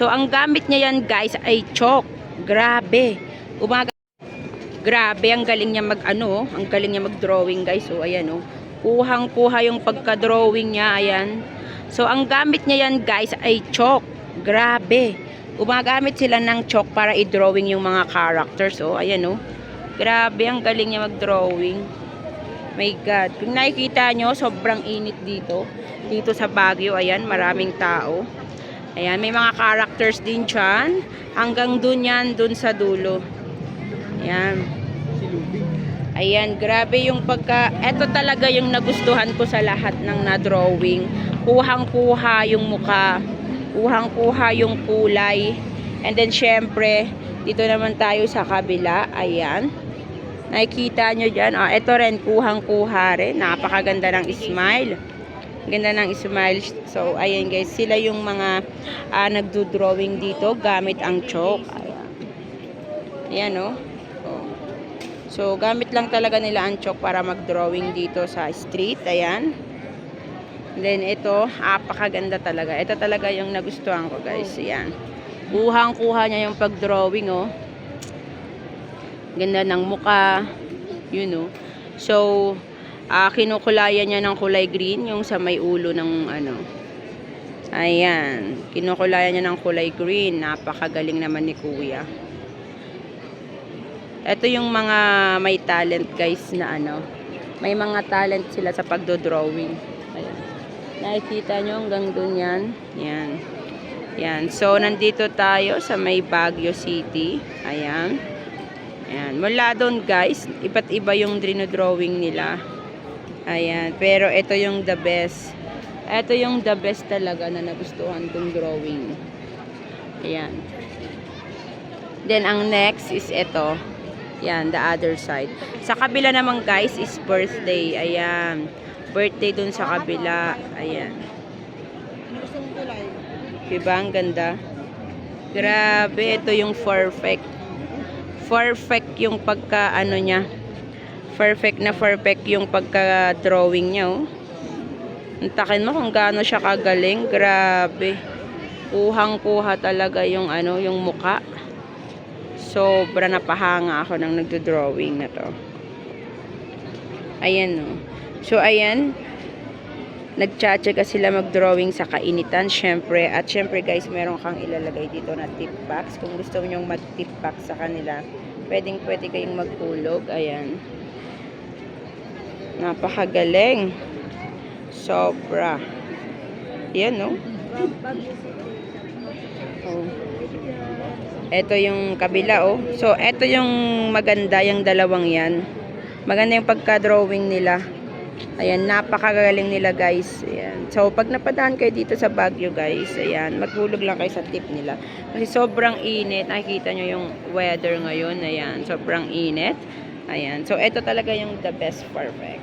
So, ang gamit niya yan guys ay chalk. Grabe. Grabe, ang galing niya ang galing niya mag-drawing guys. So, ayan oh. Kuhang-kuha yung pagka-drawing niya, ayan. So, ang gamit niya yan guys ay chalk. Grabe. Gumagamit sila ng chalk para i-drawing yung mga characters. Oh, ayan oh. Grabe, ang galing niya mag-drawing. My God. Kung nakikita nyo, sobrang init dito. Dito sa Baguio, ayan, maraming tao. Ayan, may mga characters din dyan. Hanggang dun yan, dun sa dulo. Ayan. Ayan, grabe yung eto talaga yung nagustuhan ko sa lahat ng na-drawing. Kuhang-kuha yung muka. Kuhang-kuha yung kulay. And then, syempre, dito naman tayo sa kabila. Ayan. Nakikita nyo dyan. Oh, ito rin, kuhang-kuha rin. Napakaganda ng smile. Ganda ng smile. So, ayan guys. Sila yung mga nagdo-drawing dito gamit ang chalk. Ayan. Ayan, oh. So, gamit lang talaga nila ang chalk para mag-drawing dito sa street. Ayan. And then, ito, napakaganda talaga. Ito talaga yung nagustuhan ko, guys. Ayan. Kuhang-kuha niya yung pag-drawing, oh. Ganda ng muka. You know. So, kinukulayan niya ng kulay green yung sa may ulo ng ano. Ayan. Kinukulayan niya ng kulay green. Napakagaling naman ni Kuya. Ito yung mga may talent guys na ano. May mga talent sila sa pagdo-drawing. Ayan. Nakikita nyo hanggang dun yan. Yan. Yan. So, nandito tayo sa may Baguio City. Ayan. Ayan. Mula doon guys, iba't iba yung drawing nila. Ayan. Pero ito yung the best. Ito yung the best talaga na nagustuhan kong drawing. Ayan. Then, ang next is ito. Yan, the other side. Sa kabila naman guys is birthday. Ayan. Birthday dun sa kabila. Ayan. Diba? Ang ganda. Grabe. Ito yung perfect. Perfect yung pagka ano niya. Perfect na perfect yung pagka drawing niya. Oh. Antakin mo kung gaano siya kagaling. Grabe. Kuhang-kuha talaga yung ano, yung muka. Sobra napahanga ako nang nagdo-drawing na to. Ayan, no. So, ayan. Nagtsatsaga sila mag-drawing sa kainitan, syempre. At syempre, guys, meron kang ilalagay dito na tip box. Kung gusto mo yung mag-tip box sa kanila, pwede kayong magkulog. Ayan. Napakagaling. Sobra. Ayan, no. Oh. Ito yung kabila, oh. So, ito yung maganda, yung dalawang yan. Maganda yung pagka-drawing nila. Ayan, napakagaling nila, guys. Ayan. So, pag napadaan kayo dito sa Baguio, guys, ayan, maghulog lang kayo sa tip nila. Kasi sobrang init. Nakikita nyo yung weather ngayon. Ayan, sobrang init. Ayan. So, ito talaga yung the best perfect.